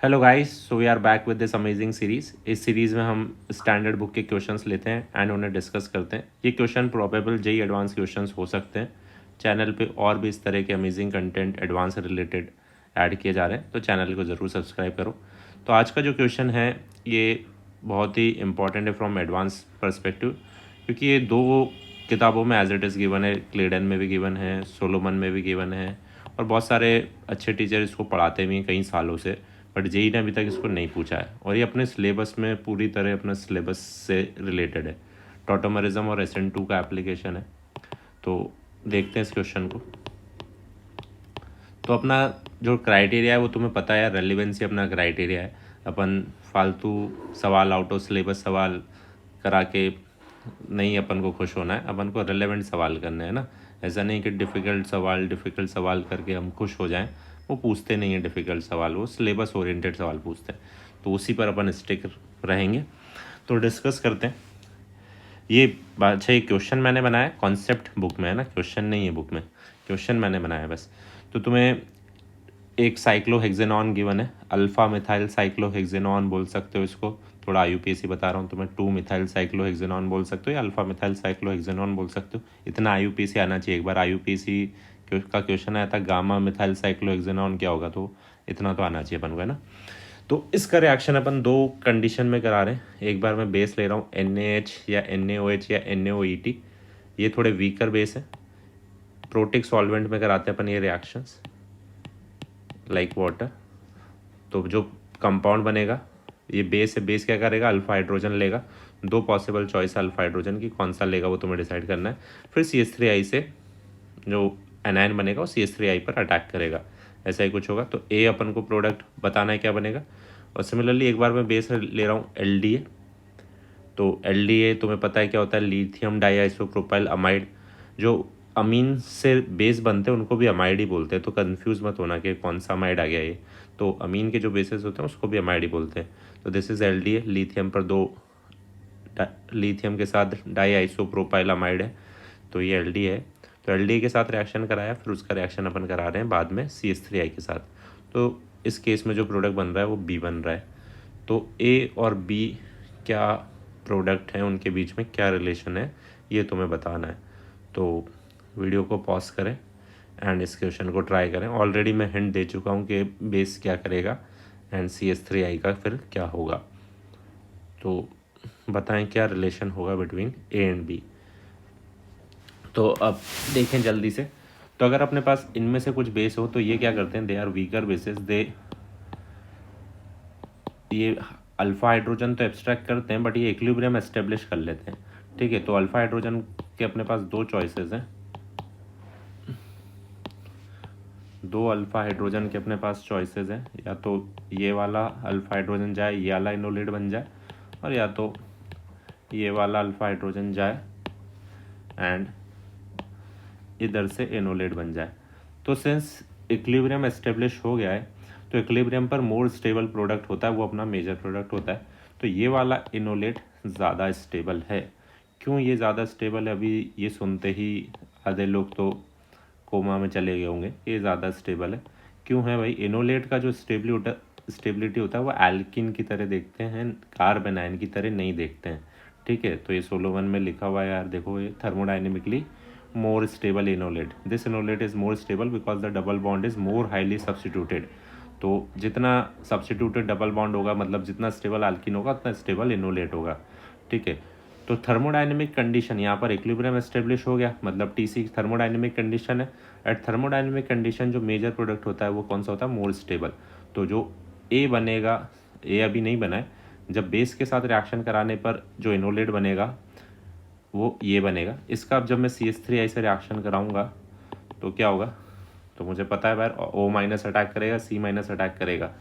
Hello guys, so we are back with this amazing series. इस series में हम standard book के questions लेते हैं एंड उन्हें डिस्कस करते हैं। ये question probable JEE advance questions हो सकते हैं। चैनल पे और भी इस तरह के amazing content advance related add किए जा रहे हैं, तो चैनल को ज़रूर सब्सक्राइब करो। तो आज का जो क्वेश्चन है ये बहुत ही इंपॉर्टेंट है फ्रॉम एडवांस परस्पेक्टिव, क्योंकि ये दो किताबों में एज इट इज़ गिवन है। क्लेडन में भी गिवन है, सोलोमन में भी गिवन है, और बहुत सारे अच्छे टीचर इसको पढ़ाते भी हैं कई सालों से, बट जेई ने अभी तक इसको नहीं पूछा है। और ये अपने सिलेबस में पूरी तरह अपने सिलेबस से रिलेटेड है। टॉटोमरिज्म और SN2 का एप्लीकेशन है। तो देखते हैं इस क्वेश्चन को। तो अपना जो क्राइटेरिया है वो तुम्हें पता है, रेलिवेंसी अपना क्राइटेरिया है। अपन फालतू सवाल, आउट ऑफ सिलेबस सवाल करा के नहीं अपन को खुश होना है, अपन को रेलेवेंट सवाल करने हैं ना। ऐसा नहीं कि डिफ़िकल्ट सवाल करके हम खुश हो जाएं। वो पूछते नहीं हैं डिफ़िकल्ट सवाल, वो सिलेबस ओरिएंटेड सवाल पूछते हैं। तो उसी पर अपन स्टिक रहेंगे। तो डिस्कस करते हैं। ये अच्छा, ये क्वेश्चन मैंने बनाया, कॉन्सेप्ट बुक में है ना, क्वेश्चन नहीं है बुक में, क्वेश्चन मैंने बनाया बस। तो तुम्हें एक साइक्लोहेक्सेनॉन गिवन है, अल्फ़ा मिथाइल साइक्लोहेक्सेनॉन बोल सकते हो इसको। थोड़ा IUPAC बता रहा हूँ तुम्हें। 2 मिथाइल साइक्लोहेक्सेनॉन बोल सकते हो या अल्फ़ा मिथाइल साइक्लोहेक्सेनॉन बोल सकते हो। इतना IUPAC आना चाहिए। एक बार IUPAC का क्वेश्चन आया था, गामा मिथाइल साइक्लोहेक्सेनॉन क्या होगा, तो इतना तो आना चाहिए अपन को, है ना। तो इसका रिएक्शन अपन दो कंडीशन में करा रहे हैं। एक बार मैं बेस ले रहा हूँ NaH या NaOH या NaOET। ये थोड़े वीकर बेस है। प्रोटिक सॉल्वेंट में कराते हैं अपन ये रिएक्शंस लाइक वाटर। तो जो कंपाउंड बनेगा, ये बेस है, बेस क्या करेगा, अल्फा हाइड्रोजन लेगा। दो पॉसिबल चॉइस अल्फा हाइड्रोजन की, कौन सा लेगा वो तुम्हें डिसाइड करना है। फिर CH3I से जो एनायन बनेगा वो CH3I पर अटैक करेगा, ऐसा ही कुछ होगा। तो ए अपन को प्रोडक्ट बताना है क्या बनेगा। और सिमिलरली एक बार मैं बेस ले रहा हूँ LDA। तो LDA तुम्हें पता है क्या होता है, लिथियम डाइआइसोप्रोपाइल अमाइड। जो अमीन से बेस बनते हैं उनको भी अमाइड ही बोलते हैं, तो कंफ्यूज मत होना कि कौन सा अमाइड आ गया ये। तो अमीन के जो बेसिस होते हैं उसको भी अमाइड ही बोलते हैं। तो दिस इज LDA, लिथियम पर दो लिथियम के साथ डाइआइसोप्रोपाइल अमाइड है, तो ये LDA है। तो LDA के साथ रिएक्शन कराया, फिर उसका रिएक्शन अपन करा रहे हैं बाद में CH3I के साथ। तो इस केस में जो प्रोडक्ट बन रहा है वो B बन रहा है। तो A और B क्या प्रोडक्ट हैं, उनके बीच में क्या रिलेशन है, ये तुम्हें बताना है। तो वीडियो को पॉज करें एंड इस क्वेश्चन को ट्राई करें। ऑलरेडी मैं हिंट दे चुका हूँ कि बेस क्या करेगा एंड CH3I का फिर क्या होगा। तो बताएं क्या रिलेशन होगा बिटवीन A एंड B। तो अब देखें जल्दी से। तो अगर अपने पास इनमें से कुछ बेस हो तो ये क्या करते हैं, दे आर वीकर बेसिस। ये अल्फ़ा हाइड्रोजन तो एब्स्ट्रैक्ट करते हैं, बट ये इक्विलिब्रियम एस्टेब्लिश कर लेते हैं। ठीक है, तो अल्फ़ा हाइड्रोजन के अपने पास दो चॉइसेस हैं। दो अल्फ़ा हाइड्रोजन के अपने पास चॉइसेस हैं, या तो ये वाला अल्फ़ा हाइड्रोजन जाए, ये वाला इनोलेट बन जाए, और या तो ये वाला अल्फ़ा हाइड्रोजन जाए एंड इधर से इनोलेट बन जाए। तो सिंस इक्विलिब्रियम एस्टेब्लिश हो गया है, तो इक्विलिब्रियम पर मोर स्टेबल प्रोडक्ट होता है, वो अपना मेजर प्रोडक्ट होता है। तो ये वाला इनोलेट ज़्यादा स्टेबल है। क्यों ये ज़्यादा स्टेबल है, अभी ये सुनते ही आधे लोग तो कोमा में चले गए होंगे। ये ज़्यादा स्टेबल है क्यों है भाई, इनोलेट का जो स्टेबिलिटी होता है वो एल्किन की तरह देखते हैं, कार्बन आयन की तरह नहीं देखते हैं। ठीक है, तो ये सोलोवन में लिखा हुआ है यार, देखो ये thermodynamically more stable enolate. This enolate is more stable because the double bond is more highly substituted. तो जितना सब्सटीट्यूटेड डबल बॉन्ड होगा, मतलब जितना स्टेबल अल्किन होगा उतना स्टेबल इनोलेट होगा। ठीक है, तो थर्मोडाइनमिक कंडीशन यहाँ पर इक्विलिब्रियम एस्टेब्लिश हो गया, मतलब TC थर्मोडाइनमिक कंडीशन है। एट थर्मोडाइनमिक कंडीशन जो मेजर प्रोडक्ट होता है वो कौन सा होता है, मोर स्टेबल। तो जो A बनेगा, A अभी नहीं बना है, जब बेस के साथ रिएक्शन कराने पर जो इनोलेट बनेगा वो ये बनेगा। इसका अब जब मैं CH3I से रिएक्शन कराऊंगा तो क्या होगा, तो मुझे पता है यार, O- अटैक करेगा, C- अटैक करेगा।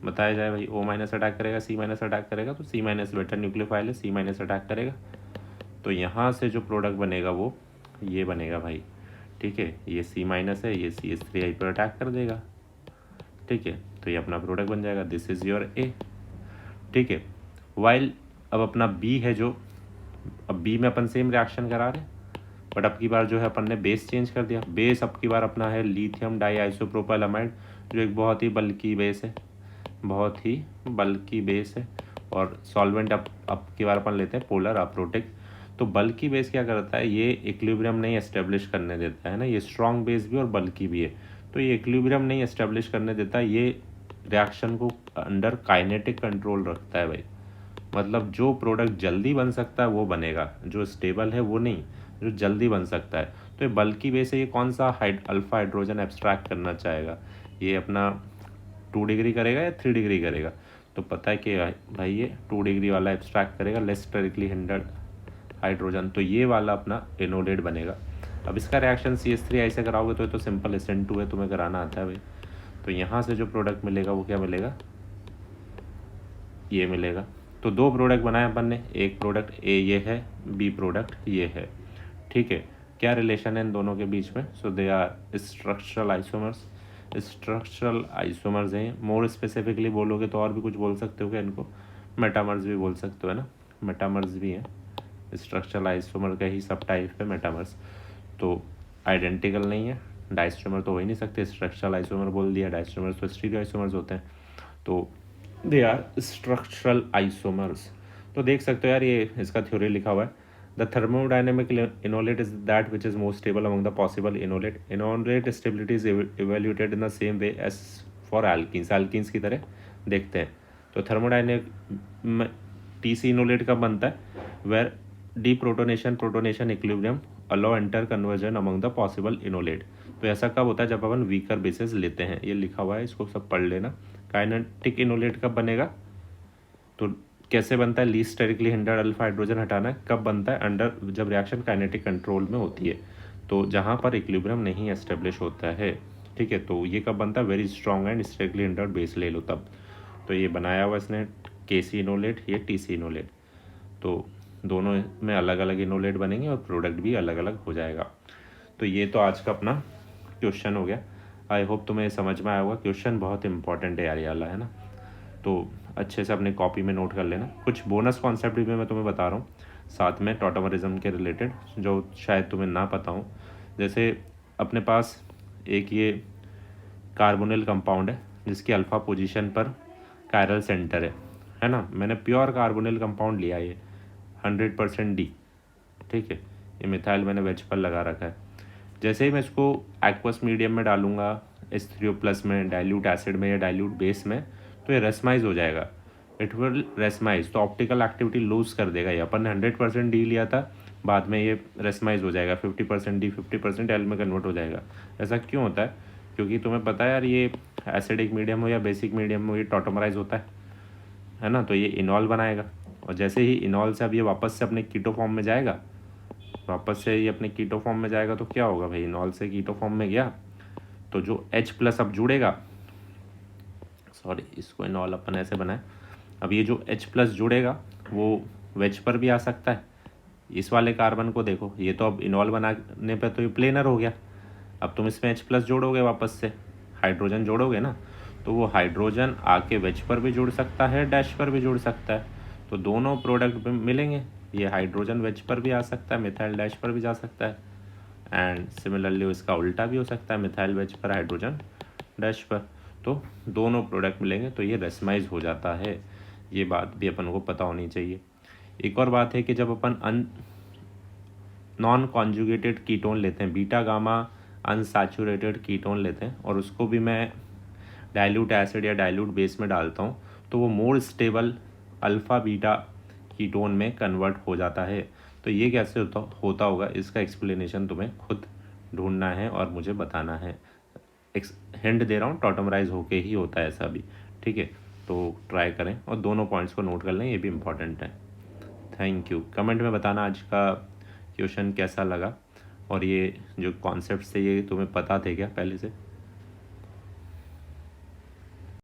बताया जाए भाई, O- अटैक करेगा, C- अटैक करेगा, तो C- बेटर न्यूक्लियोफाइल है, C- अटैक करेगा। तो यहाँ से जो प्रोडक्ट बनेगा वो ये बनेगा भाई। ठीक है, ये C- है, ये CH3I पर अटैक कर देगा। ठीक है, तो ये अपना प्रोडक्ट बन जाएगा, दिस इज़ योर A। ठीक है, वाइल अब अपना B है, जो अब B में अपन सेम रिएक्शन करा रहे हैं, बट अब की बार जो है अपन ने बेस चेंज कर दिया। बेस अब की बार अपना है लिथियम डाइआइसोप्रोपाइल अमाइड, जो एक बहुत ही बल्कि बेस है, बहुत ही बल्की बेस है। और सॉल्वेंट अब की बार अपन लेते हैं पोलर अप्रोटिक। तो बल्की बेस क्या करता है, ये इक्विलिब्रियम नहीं एस्टेब्लिश करने देता है ना, ये स्ट्रॉन्ग बेस भी और बल्की भी है, तो ये इक्विलिब्रियम नहीं एस्टेब्लिश करने देता, ये रिएक्शन को अंडर काइनेटिक कंट्रोल रखता है भाई। मतलब जो प्रोडक्ट जल्दी बन सकता है वो बनेगा, जो स्टेबल है वो नहीं, जो जल्दी बन सकता है। तो ये बल्की बेस है, ये कौन सा अल्फा हाइड्रोजन एब्स्ट्रैक्ट करना चाहेगा, ये अपना 2 डिग्री करेगा या 3 डिग्री करेगा। तो पता है कि भाई ये 2 डिग्री वाला एब्स्ट्रैक्ट करेगा, लेस स्टेरिकली हिंडर्ड हाइड्रोजन, तो ये वाला अपना इनोलेट बनेगा। अब इसका रिएक्शन CH3 ऐसे कराओगे तो ये तो सिंपल SN2 है, तुम्हें कराना आता है भाई। तो यहाँ से जो प्रोडक्ट मिलेगा वो क्या मिलेगा, ये मिलेगा। तो 2 प्रोडक्ट बनाए अपन ने, एक प्रोडक्ट ए ये है, बी प्रोडक्ट ये है, ठीक है। क्या रिलेशन है इन दोनों के बीच में, so they are structural isomers. Structural isomers हैं, मोर स्पेसिफिकली बोलोगे तो और भी कुछ बोल सकते हो क्या इनको, मेटामर्स भी बोल सकते हो है ना, मेटामर्स भी हैं, स्ट्रक्चरल आइसोमर का ही सब टाइप है मेटामर्स। तो आइडेंटिकल नहीं है, डाइस्ट्रोमर तो हो ही नहीं सकते, स्ट्रक्चरल आइसोमर बोल दिया, डाइस्ट्रोमर्स तो स्टीरियो आइसोमर्स होते हैं, तो दे आर स्ट्रक्चरल आइसोमर्स। तो देख सकते हो यार, ये इसका थ्योरी लिखा हुआ है, the thermodynamic enolate is that which is most stable among the possible enolate. Enolate stability is evaluated in the same way as for alkenes, alkenes की तरह देखते हैं। तो थर्मोडाइनमिक TC इनोलेट कब बनता है, where deprotonation protonation equilibrium allow interconversion among the possible enolate. तो ऐसा कब होता है, जब अपन वीकर बेसिस लेते हैं, ये लिखा हुआ है, इसको सब पढ़ लेना। काइनेटिक इनोलेट कब बनेगा, तो कैसे बनता है, least sterically hindered alpha hydrogen हटाना है, कब बनता है, अंडर जब रिएक्शन काइनेटिक कंट्रोल में होती है, तो जहाँ पर इक्विलिब्रियम नहीं एस्टेब्लिश होता है, ठीक है। तो ये कब बनता है, very strong and sterically hindered base ले लो तब। तो ये बनाया हुआ इसने KC इनोलेट, ये TC इनोलेट, तो दोनों में अलग अलग इनोलेट बनेंगे और प्रोडक्ट भी अलग अलग हो जाएगा। तो ये तो आज का अपना क्वेश्चन हो गया। आई होप तुम्हें समझ में आया होगा, क्वेश्चन बहुत इंपॉर्टेंट है यार ये वाला, है ना। तो अच्छे से अपने कॉपी में नोट कर लेना। कुछ बोनस कॉन्सेप्ट भी मैं तुम्हें बता रहा हूँ साथ में टॉटोमरिज्म के रिलेटेड, जो शायद तुम्हें ना पता हो। जैसे अपने पास एक ये कार्बोनिल कंपाउंड है जिसकी अल्फ़ा पोजीशन पर कायरल सेंटर है ना। मैंने प्योर कार्बोनिल कंपाउंड लिया ये 100% D, ठीक है। ये मिथाइल मैंने वेज पर लगा रखा है। जैसे ही मैं इसको एक्वस मीडियम में डालूंगा, H3O+ में, डाइल्यूट एसिड में या डाइल्यूट बेस में, तो ये रेसमाइज हो जाएगा, इट विल रेसमाइज। तो ऑप्टिकल एक्टिविटी लूज कर देगा। ये अपन ने 100% D लिया था, बाद में ये रेसमाइज हो जाएगा, 50% D 50% L में कन्वर्ट हो जाएगा। ऐसा क्यों होता है, क्योंकि तुम्हें पता है यार, ये एसिडिक मीडियम हो या बेसिक मीडियम हो, ये टॉटोमराइज होता है ना। तो ये इनॉल बनाएगा, और जैसे ही इनॉल से अब ये वापस से अपने कीटो फॉर्म में जाएगा, वापस से ये अपने कीटो फॉर्म में जाएगा, तो क्या होगा भाई, इनॉल से कीटो फॉर्म में गया तो जो H+ अब जुड़ेगा, सॉरी इसको इनॉल अपन ऐसे बनाए, अब ये जो H+ जुड़ेगा वो वेज पर भी आ सकता है। इस वाले कार्बन को देखो, ये तो अब इनॉल बनाने पे तो ये प्लेनर हो गया। अब तुम इसमें H+ जोड़ोगे, वापस से हाइड्रोजन जोड़ोगे ना, तो वो हाइड्रोजन आके वेज पर भी जुड़ सकता है, डैश पर भी जुड़ सकता है। तो दोनों प्रोडक्ट मिलेंगे, ये हाइड्रोजन वेज पर भी आ सकता है, मिथाइल डैश पर भी जा सकता है, एंड सिमिलरली इसका उल्टा भी हो सकता है, मिथाइल वेज पर हाइड्रोजन डैश पर। तो दोनों प्रोडक्ट मिलेंगे, तो ये रेसमाइज हो जाता है। ये बात भी अपन को पता होनी चाहिए। एक और बात है कि जब अपन नॉन कॉन्जुगेटेड कीटोन लेते हैं, बीटा गामा अनसैचुरेटेड कीटोन लेते हैं, और उसको भी मैं डाइल्यूट एसिड या डाइल्यूट बेस में डालता हूँ, तो वो more stable alpha beta ketone में कन्वर्ट हो जाता है। तो ये कैसे होता होगा, इसका एक्सप्लेनेशन तुम्हें खुद ढूंढना है और मुझे बताना है। हिंट दे रहा हूँ, टॉटोमराइज होके ही होता है ऐसा भी, ठीक है। तो ट्राई करें और दोनों पॉइंट्स को नोट कर लें, ये भी इम्पॉर्टेंट है। Thank you. कमेंट में बताना आज का क्वेश्चन कैसा लगा, और ये जो कॉन्सेप्ट थे ये तुम्हें पता थे क्या पहले से।